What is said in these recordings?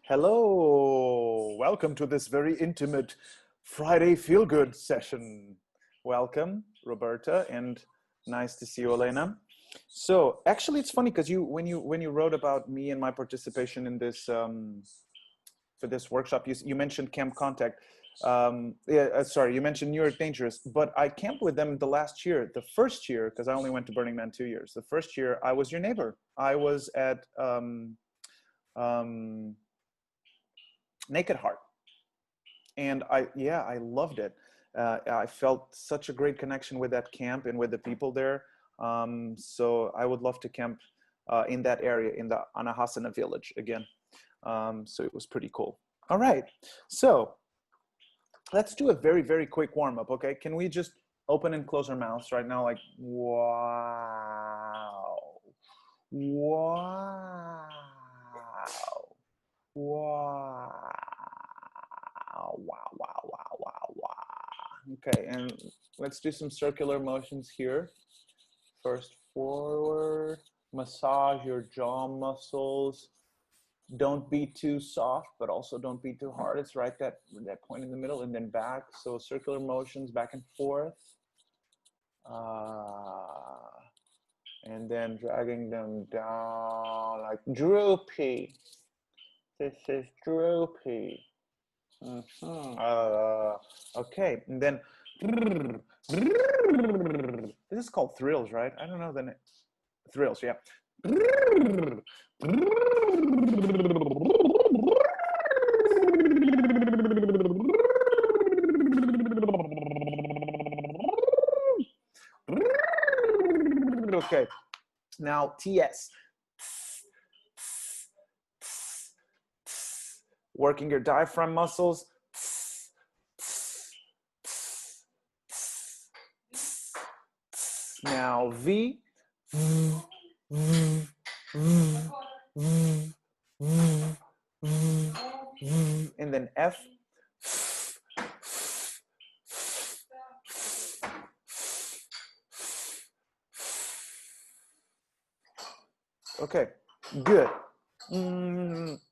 Hello, welcome to this very intimate Friday feel-good session. Welcome, Roberta, and nice to see you, Elena. So actually, it's funny because when you wrote about me and my participation in this for this workshop, you mentioned Camp Contact. Sorry, you mentioned New York Dangerous, but I camped with them the last year, the first year, because I only went to Burning Man 2 years. The first year, I was your neighbor. I was at Naked Heart, and I loved it. I felt such a great connection with that camp and with the people there. So I would love to camp in that area, in the Anahasana village again. So it was pretty cool. All right, so let's do a very, very quick warm-up, okay? Can we just open and close our mouths right now? Like, wow, wow, wow, wow, wow, wow, wow, wow. Okay, and let's do some circular motions here. First forward, massage your jaw muscles. Don't be too soft, but also don't be too hard. It's right that point in the middle, and then back. So circular motions back and forth. And then dragging them down like droopy. This is droopy. Okay, and then this is called thrills, right? I don't know the name. Thrills, yeah. Okay, now TS. Working your diaphragm muscles. Now V. And then F. Okay, good.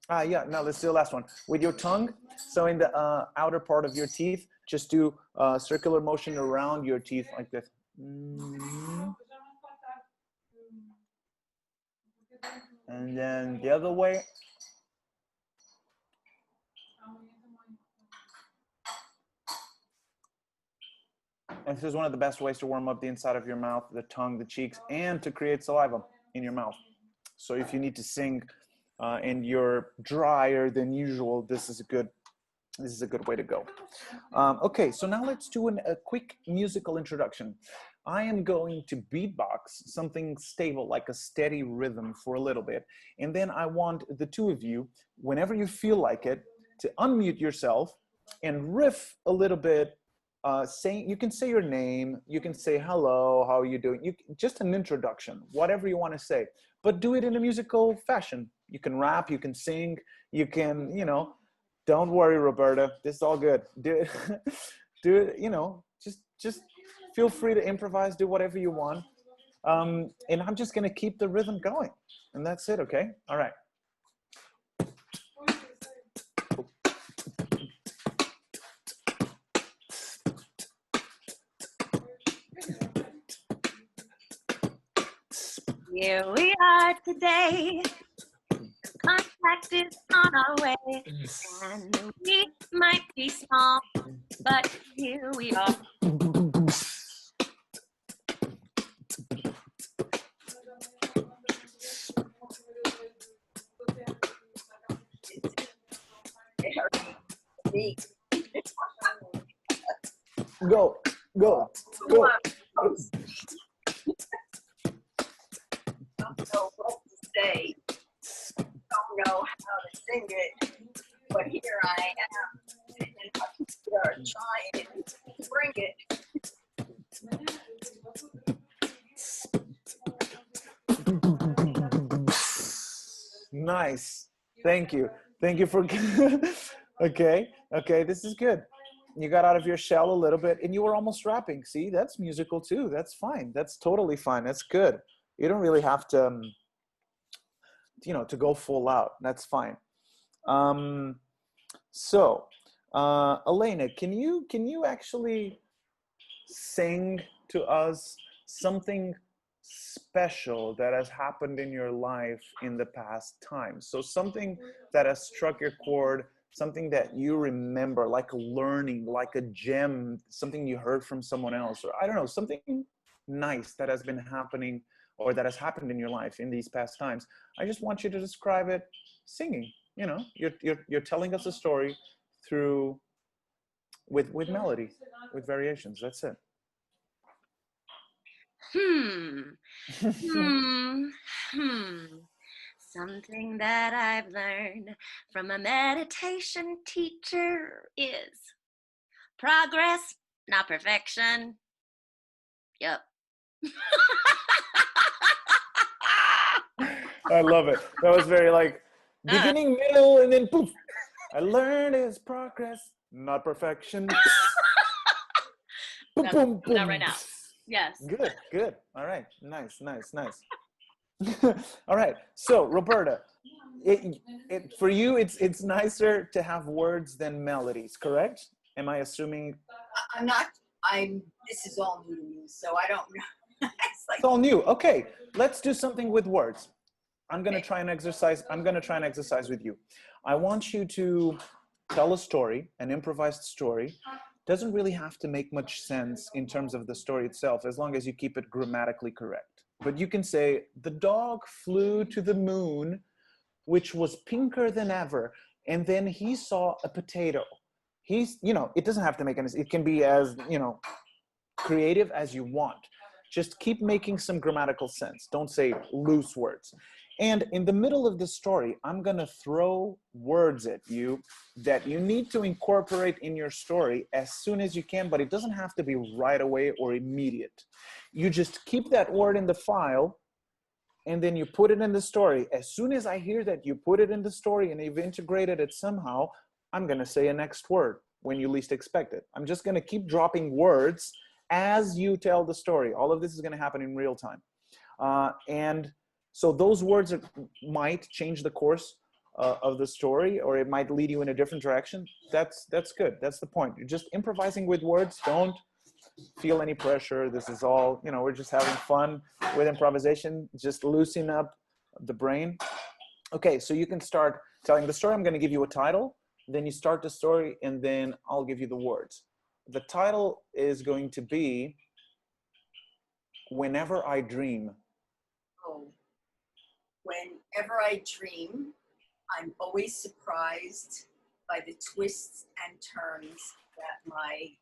Yeah, now let's do the last one. With your tongue, so in the outer part of your teeth, just do circular motion around your teeth like this. And then the other way. And this is one of the best ways to warm up the inside of your mouth, the tongue, the cheeks, and to create saliva in your mouth. So if you need to sing and you're drier than usual, this is a good way to go. Okay, so now let's do a quick musical introduction. I am going to beatbox something stable, like a steady rhythm for a little bit. And then I want the two of you, whenever you feel like it, to unmute yourself and riff a little bit. You can say your name, you can say hello, how are you doing? Just an introduction, whatever you want to say, but do it in a musical fashion. You can rap, you can sing, you can, don't worry, Roberta, this is all good. Do it, just feel free to improvise, do whatever you want. And I'm just gonna keep the rhythm going, and that's it, okay? All right. Here we are today, contact is on our way, and we might be small, but here we are. Go. Don't know what to say, don't know how to sing it, but here I am, and I start trying to bring it. Nice. Thank you for okay, this is good. You got out of your shell a little bit and you were almost rapping. See, that's musical too. That's fine. That's totally fine. That's good. You don't really have to to go full out. That's fine. So, Elena, can you actually sing to us something special that has happened in your life in the past time? So something that has struck your chord, something that you remember, like a learning, like a gem, something you heard from someone else, or I don't know, something nice that has been happening or that has happened in your life in these past times. I just want you to describe it singing. You know, you're telling us a story through with melody, with variations. That's it. Something that I've learned from a meditation teacher is progress, not perfection. Yep. I love it. That was very like beginning, middle, and then poof. I learned is progress, not perfection. Boom, boom, boom. Not right now. Yes. Good, good. All right. Nice. All right. So, Roberta, for you, it's nicer to have words than melodies, correct? Am I assuming? This is all new to me, so I don't know. It's all new. Okay. Let's do something with words. I'm going to try and exercise with you. I want you to tell a story, an improvised story. Doesn't really have to make much sense in terms of the story itself, as long as you keep it grammatically correct. But you can say, the dog flew to the moon, which was pinker than ever, and then he saw a potato. It doesn't have to make any sense. It can be as, creative as you want. Just keep making some grammatical sense. Don't say loose words. And in the middle of the story, I'm going to throw words at you that you need to incorporate in your story as soon as you can, but it doesn't have to be right away or immediate. You just keep that word in the file, and then you put it in the story. As soon as I hear that you put it in the story and you've integrated it somehow, I'm going to say a next word when you least expect it. I'm just going to keep dropping words as you tell the story. All of this is going to happen in real time. And so those words might change the course of the story, or it might lead you in a different direction. That's good. That's the point. You're just improvising with words. Don't feel any pressure. This is all, we're just having fun with improvisation. Just loosen up the brain. Okay, so you can start telling the story. I'm going to give you a title. Then you start the story, and then I'll give you the words. The title is going to be Whenever I Dream. Oh. Whenever I dream, I'm always surprised by the twists and turns that my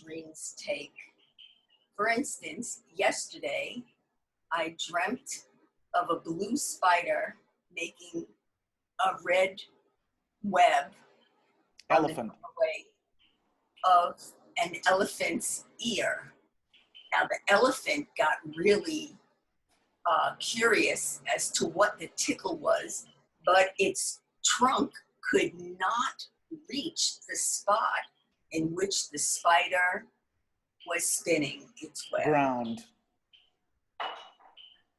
dreams take. For instance, yesterday, I dreamt of a blue spider making a red web Elephant. on the way of an elephant's ear. Now the elephant got really curious as to what the tickle was, but its trunk could not reach the spot in which the spider was spinning its web. Ground.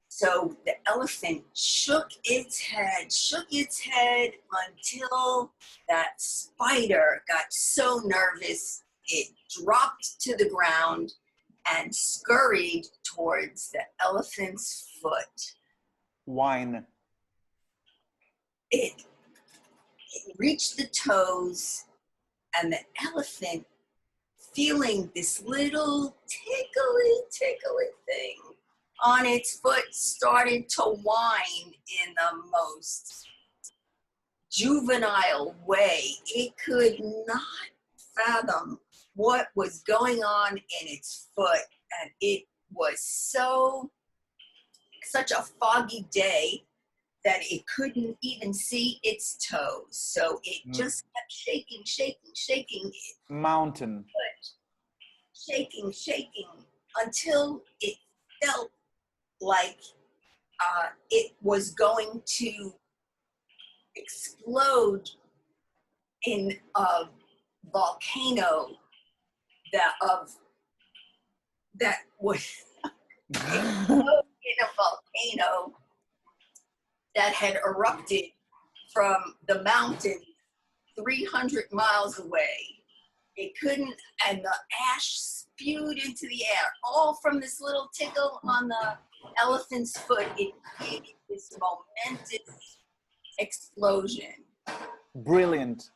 So the elephant shook its head until that spider got so nervous it dropped to the ground and scurried towards the elephant's foot. Wine. It reached the toes, and the elephant, feeling this little tickly thing on its foot, started to whine in the most juvenile way. It could not fathom what was going on in its foot, and it was such a foggy day that it couldn't even see its toes. So it just kept shaking it. Mountain. Shaking until it felt like it was going to explode in a volcano that was in a volcano that had erupted from the mountain 300 miles away. It couldn't, and the ash spewed into the air, all from this little tickle on the elephant's foot. It created this momentous explosion. Brilliant.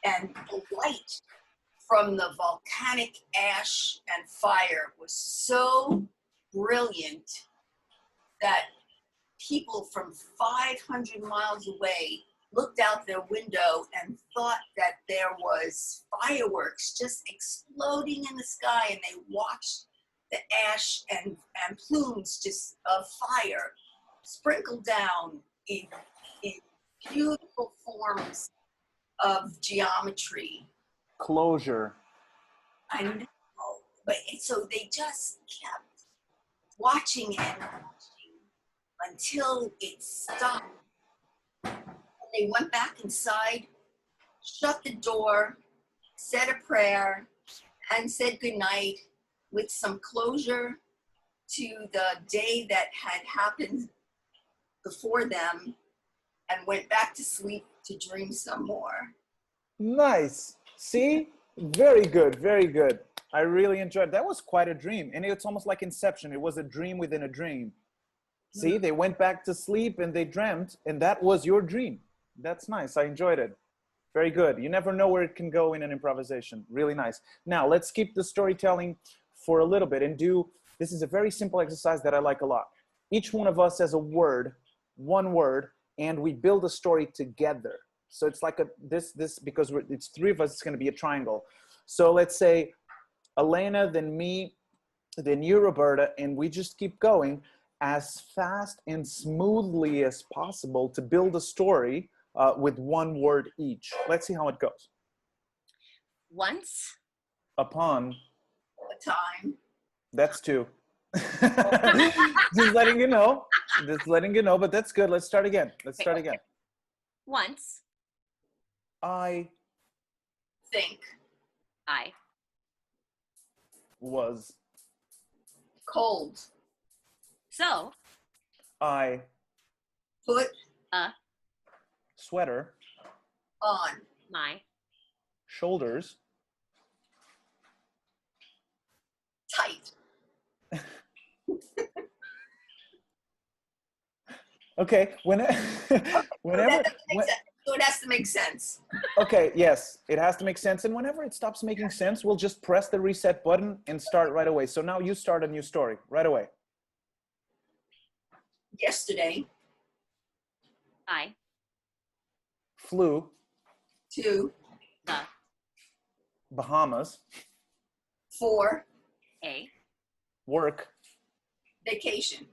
And the light from the volcanic ash and fire was so brilliant that people from 500 miles away looked out their window and thought that there was fireworks just exploding in the sky, and they watched the ash and plumes just of fire sprinkle down in beautiful forms of geometry. Closure. I know, but so they just kept watching and watching until it stopped. They went back inside, shut the door, said a prayer, and said goodnight with some closure to the day that had happened before them, and went back to sleep to dream some more. Nice. See? Very good. Very good. I really enjoyed it. That was quite a dream. And it's almost like Inception. It was a dream within a dream. See, they went back to sleep and they dreamt, and that was your dream. That's nice. I enjoyed it. Very good. You never know where it can go in an improvisation. Really nice. Now, let's keep the storytelling for a little bit and do, this is a very simple exercise that I like a lot. Each one of us has a word, one word, and we build a story together. So it's like because it's three of us, it's going to be a triangle. So let's say Elena, then me, then you, Roberta, and we just keep going as fast and smoothly as possible to build a story with one word each. Let's see how it goes. Once. Upon. A time. That's two. Just letting you know. Just letting you know, but that's good. Let's start again. Let's start again. Once. I think. I was. Cold. So. I put a sweater on my shoulders. Tight. Okay, whenever. So it has to make sense. Okay, yes, it has to make sense. And whenever it stops making sense, we'll just press the reset button and start right away. So now you start a new story right away. Yesterday, I flew to the Bahamas for a work. Vacation.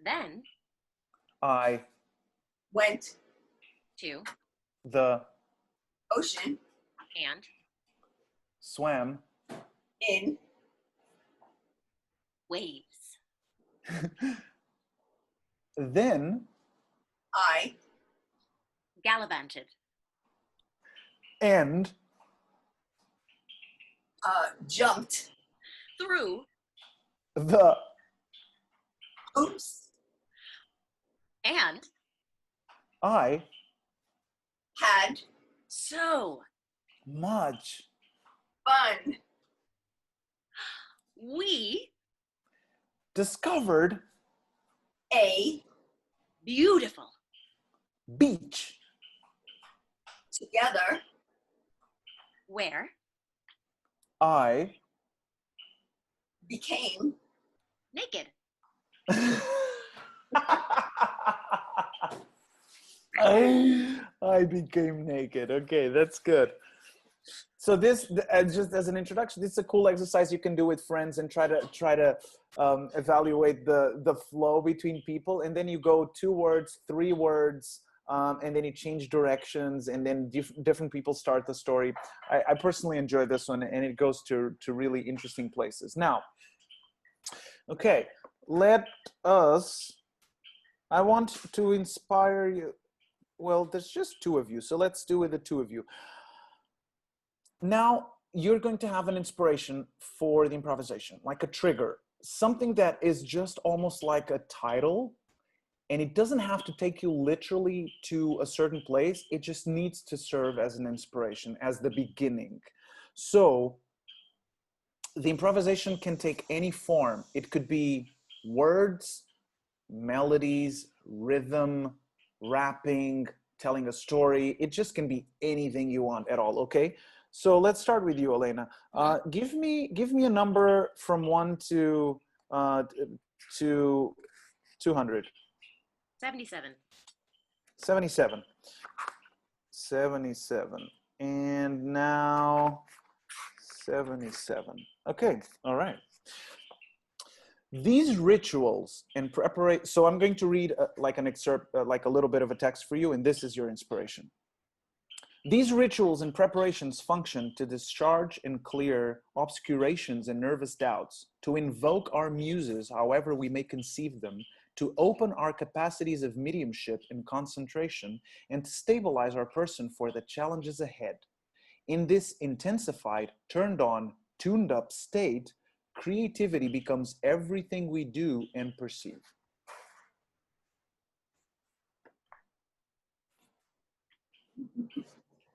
Then I went to the ocean and swam in waves. Then I gallivanted and jumped through the hoops and I had so much fun. We discovered A beautiful beach together where I became naked. I became naked. Okay, that's good. So this, just as an introduction, this is a cool exercise you can do with friends and try to evaluate the flow between people. And then you go 2 words, 3 words, and then you change directions, and then different people start the story. I personally enjoy this one, and it goes to really interesting places. Now, okay, I want to inspire you. Well, there's just 2 of you, so let's do with the 2 of you. Now, you're going to have an inspiration for the improvisation, like a trigger, something that is just almost like a title, And it doesn't have to take you literally to a certain place. It just needs to serve as an inspiration, as the beginning. So the improvisation can take any form. It could be words, melodies, rhythm, rapping, telling a story. It just can be anything you want at all, okay? So let's start with you, Elena. Give me a number from 1 to 200. 77. 77. 77. And now 77. Okay, all right. These rituals and preparation, so I'm going to read like an excerpt, like a little bit of a text for you, and this is your inspiration. These rituals and preparations function to discharge and clear obscurations and nervous doubts, to invoke our muses however we may conceive them, to open our capacities of mediumship and concentration, and to stabilize our person for the challenges ahead. In this intensified, turned on, tuned up state, creativity becomes everything we do and perceive.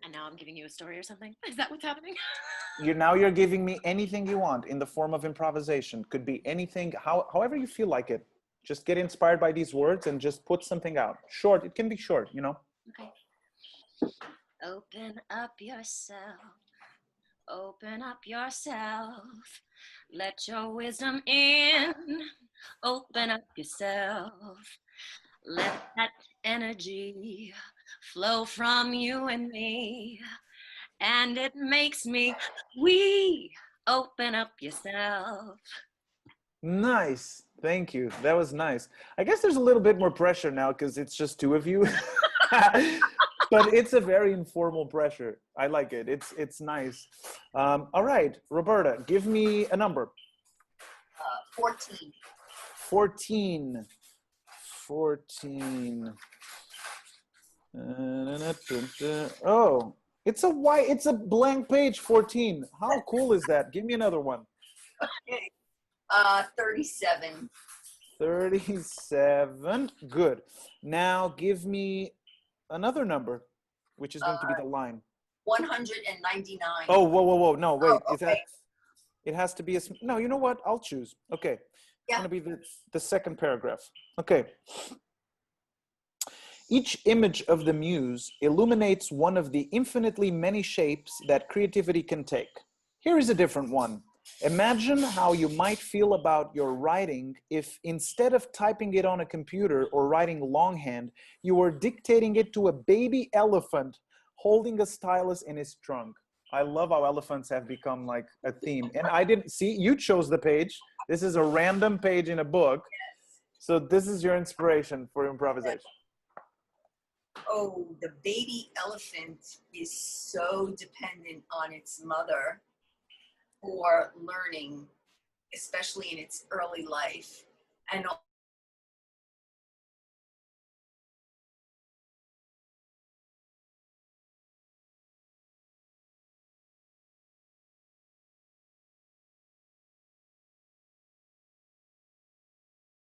And now I'm giving you a story or something? Is that what's happening? You're giving me anything you want in the form of improvisation. Could be anything, however you feel like it. Just get inspired by these words and just put something out. Short, it can be short, you know? Okay. Open up yourself. Open up yourself. Let your wisdom in. Open up yourself. Let that energy flow from you and me. And it makes me open up yourself. Nice. Thank you. That was nice. I guess there's a little bit more pressure now because it's just two of you. But it's a very informal pressure. I like it. It's nice. All right, Roberta, give me a number. 14. 14. 14. Oh, it's a blank page, 14. How cool is that? Give me another one. Okay. 37. 37. Good. Now give me another number, which is going to be the line. 199. Oh, whoa. No, wait. Oh, Is that, it has to be no, you know what? I'll choose. Okay. Yeah. It's going to be the second paragraph. Okay. Each image of the muse illuminates one of the infinitely many shapes that creativity can take. Here is a different one. Imagine how you might feel about your writing if instead of typing it on a computer or writing longhand, you were dictating it to a baby elephant holding a stylus in his trunk. I love how elephants have become like a theme. And I didn't see, you chose the page. This is a random page in a book. So this is your inspiration for improvisation. Oh, the baby elephant is so dependent on its mother for learning, especially in its early life. And